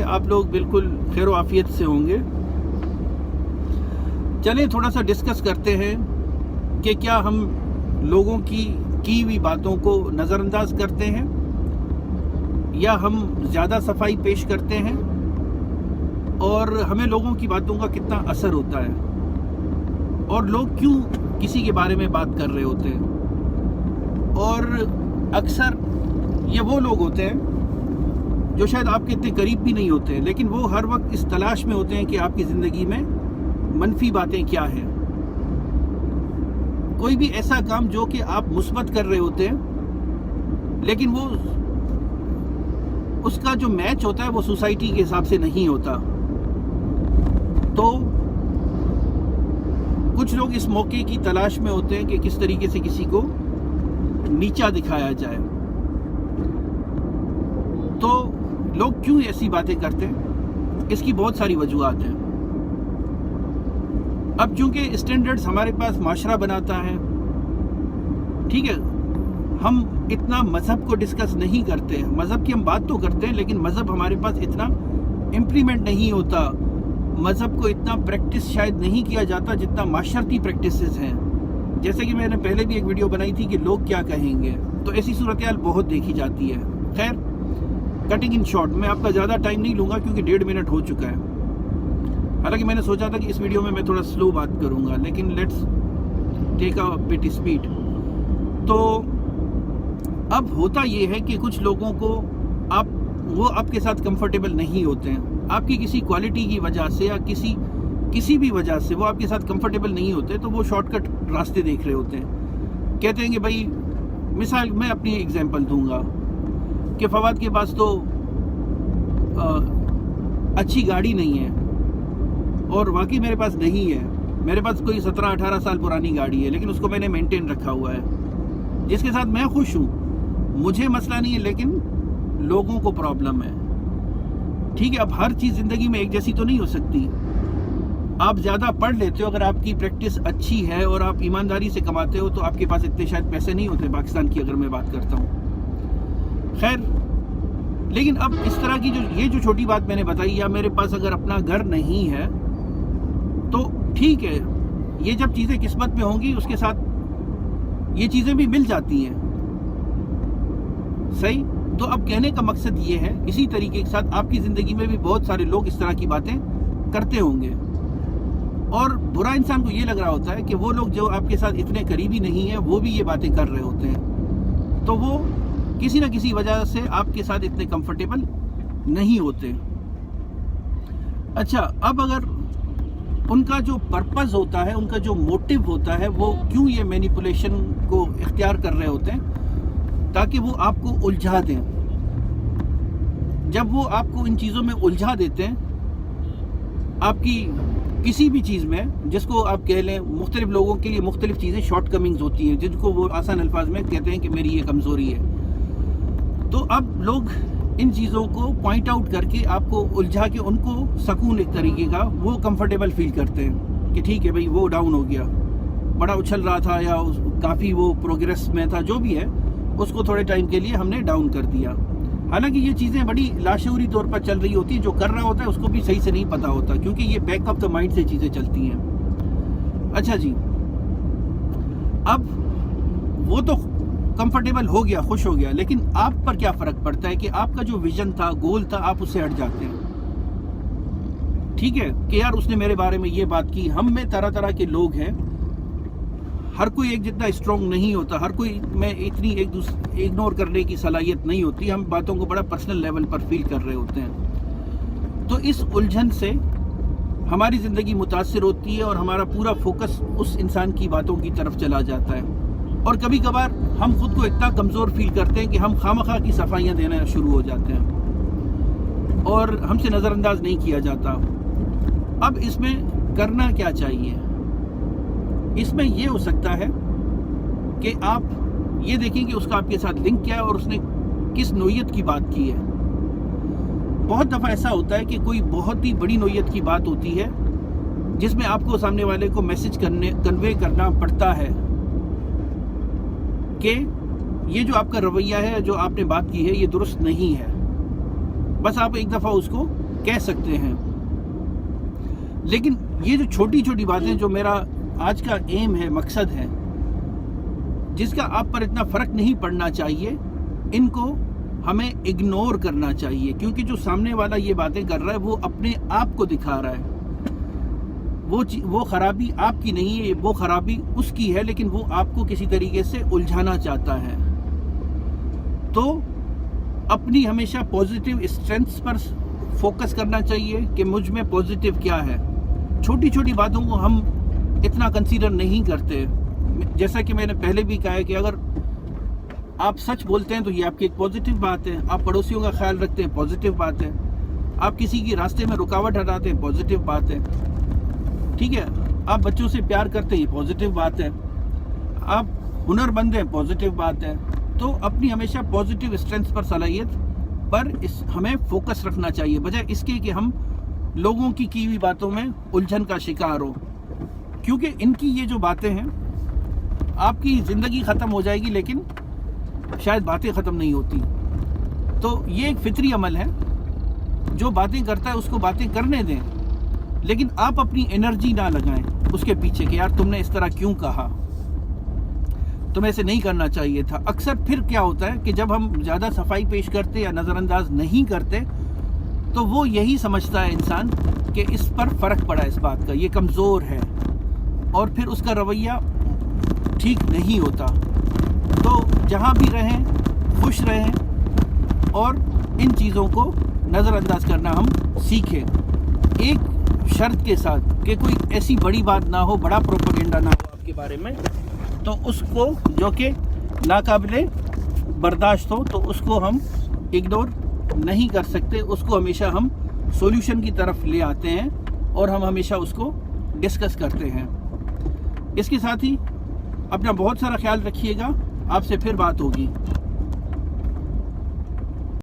आप लोग बिल्कुल खैर आफियत से होंगे। चलें थोड़ा सा डिस्कस करते हैं कि क्या हम लोगों की हुई बातों को नज़रअंदाज करते हैं या हम ज़्यादा सफाई पेश करते हैं, और हमें लोगों की बातों का कितना असर होता है, और लोग क्यों किसी के बारे में बात कर रहे होते हैं। और अक्सर ये वो लोग होते हैं जो शायद आपके इतने करीब भी नहीं होते हैं, लेकिन वो हर वक्त इस तलाश में होते हैं कि आपकी ज़िंदगी में मनफी बातें क्या हैं। कोई भी ऐसा काम जो कि आप मुस्बत कर रहे होते हैं, लेकिन वो उसका जो मैच होता है वो सोसाइटी के हिसाब से नहीं होता। तो कुछ लोग इस मौके की तलाश में होते हैं कि किस तरीके से किसी को नीचा दिखाया जाए। तो लोग क्यों ऐसी बातें करते हैं, इसकी बहुत सारी वजूहात हैं। अब चूंकि स्टैंडर्ड्स हमारे पास माशरा बनाता है, ठीक है, हम इतना मज़हब को डिस्कस नहीं करते हैं। मज़हब की हम बात तो करते हैं, लेकिन मज़हब हमारे पास इतना इम्प्लीमेंट नहीं होता। मज़हब को इतना प्रैक्टिस शायद नहीं किया जाता जितना माशरती प्रैक्टिसेस हैं। जैसे कि मैंने पहले भी एक वीडियो बनाई थी कि लोग क्या कहेंगे, तो ऐसी सूरत हाल बहुत देखी जाती है। खैर, कटिंग इन शॉर्ट, मैं आपका ज़्यादा टाइम नहीं लूँगा क्योंकि 1.5 मिनट हो चुका है। हालांकि मैंने सोचा था कि इस वीडियो में मैं थोड़ा स्लो बात करूँगा, लेकिन let's take a bit speed. तो अब होता ये है कि कुछ लोगों को वो आपके साथ कंफर्टेबल नहीं होते हैं, आपकी किसी क्वालिटी की वजह से या किसी भी वजह से वो आपके साथ कंफर्टेबल नहीं होते, तो वो शॉर्टकट रास्ते देख रहे होते हैं। कहते हैं कि भाई, मिसाल मैं अपनी एग्जांपल दूंगा कि फवाद के पास तो अच्छी गाड़ी नहीं है, और वाकई मेरे पास नहीं है। मेरे पास कोई 17-18 साल पुरानी गाड़ी है, लेकिन उसको मैंने मेंटेन रखा हुआ है, जिसके साथ मैं खुश हूँ, मुझे मसला नहीं है, लेकिन लोगों को प्रॉब्लम है। ठीक है, अब हर चीज़ ज़िंदगी में एक जैसी तो नहीं हो सकती। आप ज़्यादा पढ़ लेते हो, अगर आपकी प्रैक्टिस अच्छी है और आप ईमानदारी से कमाते हो, तो आपके पास इतने शायद पैसे नहीं होते पाकिस्तान की अगर मैं बात करता हूँ। खैर, लेकिन अब इस तरह की ये जो छोटी बात मैंने बताई, या मेरे पास अगर अपना घर नहीं है, तो ठीक है, ये जब चीज़ें किस्मत में होंगी उसके साथ ये चीज़ें भी मिल जाती हैं, सही। तो अब कहने का मकसद ये है, इसी तरीके के साथ आपकी ज़िंदगी में भी बहुत सारे लोग इस तरह की बातें करते होंगे, और बुरा इंसान को ये लग रहा होता है कि वो लोग जो आपके साथ इतने करीबी नहीं है वो भी ये बातें कर रहे होते हैं, तो वो किसी न किसी वजह से आपके साथ इतने कंफर्टेबल नहीं होते। अच्छा, अब अगर उनका जो पर्पस होता है, उनका जो मोटिव होता है, वो क्यों ये मैनिपुलेशन को इख्तियार कर रहे होते हैं, ताकि वो आपको उलझा दें। जब वो आपको इन चीज़ों में उलझा देते हैं, आपकी किसी भी चीज़ में, जिसको आप कह लें, मुख्तलिफ लोगों के लिए मुख्तलिफ चीज़ें शॉर्ट कमिंग्स होती हैं, जिनको वो आसान अल्फाज में कहते हैं कि मेरी ये कमज़ोरी है। तो अब लोग इन चीज़ों को पॉइंट आउट करके आपको उलझा के उनको सकून एक तरीके का वो कंफर्टेबल फील करते हैं कि ठीक है भाई, वो डाउन हो गया, बड़ा उछल रहा था या काफ़ी वो प्रोग्रेस में था, जो भी है, उसको थोड़े टाइम के लिए हमने डाउन कर दिया। हालांकि ये चीज़ें बड़ी लाशऊरी तौर पर चल रही होती हैं, जो कर रहा होता है उसको भी सही से नहीं पता होता, क्योंकि ये बैक ऑफ द माइंड से चीज़ें चलती हैं। अच्छा जी, अब वो तो कंफर्टेबल हो गया, खुश हो गया, लेकिन आप पर क्या फ़र्क पड़ता है कि आपका जो विजन था, गोल था, आप उससे हट जाते हैं। ठीक है कि यार उसने मेरे बारे में ये बात की। हम में तरह तरह के लोग हैं, हर कोई एक जितना स्ट्रॉन्ग नहीं होता, हर कोई में इतनी एक दूसरे इग्नोर करने की सलाहियत नहीं होती। हम बातों को बड़ा पर्सनल लेवल पर फील कर रहे होते हैं। तो इस उलझन से हमारी ज़िंदगी मुतासिर होती है और हमारा पूरा फोकस उस इंसान की बातों की तरफ चला जाता है, और कभी कभार हम खुद को इतना कमज़ोर फील करते हैं कि हम खामखा की सफाइयाँ देना शुरू हो जाते हैं और हमसे नज़रअंदाज नहीं किया जाता। अब इसमें करना क्या चाहिए? इसमें ये हो सकता है कि आप ये देखें कि उसका आपके साथ लिंक क्या है और उसने किस नोयत की बात की है। बहुत दफ़ा ऐसा होता है कि कोई बहुत ही बड़ी नोयत की बात होती है जिसमें आपको सामने वाले को मैसेज कन्वे करना पड़ता है कि ये जो आपका रवैया है, जो आपने बात की है, ये दुरुस्त नहीं है। बस आप एक दफ़ा उसको کہہ سکتے ہیں. لیکن یہ جو چھوٹی چھوٹی باتیں جو میرا آج کا ایم ہے، مقصد ہے، جس کا آپ پر اتنا فرق نہیں پڑنا چاہیے، ان کو ہمیں اگنور کرنا چاہیے. کیونکہ جو سامنے والا یہ باتیں کر رہا ہے وہ اپنے آپ کو دکھا رہا ہے. وہ خرابی آپ کی نہیں ہے، وہ خرابی اس کی ہے، لیکن وہ آپ کو کسی طریقے سے الجھانا چاہتا ہے. تو اپنی ہمیشہ پازیٹیو اسٹرینتھس پر فوکس کرنا چاہیے کہ مجھ میں پازیٹیو کیا ہے. چھوٹی چھوٹی باتوں کو ہم اتنا کنسیڈر نہیں کرتے. جیسا کہ میں نے پہلے بھی کہا ہے کہ اگر آپ سچ بولتے ہیں تو یہ آپ کی ایک پازیٹیو بات ہے. آپ پڑوسیوں کا خیال رکھتے ہیں، پازیٹیو بات ہے. آپ کسی کی راستے میں رکاوٹ ہٹاتے ہیں، پازیٹیو بات ہے. ٹھیک ہے، آپ بچوں سے پیار کرتے ہیں، یہ پازیٹیو بات ہے. آپ ہنر مند ہیں، پازیٹیو بات ہے. تو اپنی ہمیشہ پازیٹیو اسٹرینتھ پر، صلاحیت پر ہمیں فوکس رکھنا چاہیے، بجائے اس کے کہ ہم لوگوں کی ہوئی باتوں میں الجھن کا شکار ہو. کیونکہ ان کی یہ جو باتیں ہیں، آپ کی زندگی ختم ہو جائے گی لیکن شاید باتیں ختم نہیں ہوتی. تو یہ ایک فطری عمل ہے. جو باتیں کرتا ہے اس کو باتیں کرنے دیں، لیکن آپ اپنی انرجی نہ لگائیں اس کے پیچھے کہ یار تم نے اس طرح کیوں کہا، تمہیں ایسے نہیں کرنا چاہیے تھا. اکثر پھر کیا ہوتا ہے کہ جب ہم زیادہ صفائی پیش کرتے یا نظر انداز نہیں کرتے تو وہ یہی سمجھتا ہے انسان کہ اس پر فرق پڑا ہے، اس بات کا، یہ کمزور ہے، اور پھر اس کا رویہ ٹھیک نہیں ہوتا. تو جہاں بھی رہیں خوش رہیں اور ان چیزوں کو نظر انداز کرنا ہم سیکھیں، ایک شرط کے ساتھ کہ کوئی ایسی بڑی بات نہ ہو، بڑا پروپیگنڈا نہ ہو آپ کے بارے میں، تو اس کو جو کہ ناقابل برداشت ہو تو اس کو ہم اگنور نہیں کر سکتے. اس کو ہمیشہ ہم سولوشن کی طرف لے آتے ہیں اور ہم ہمیشہ اس کو ڈسکس کرتے ہیں. اس کے ساتھ ہی اپنا بہت سارا خیال رکھیے گا. آپ سے پھر بات ہوگی.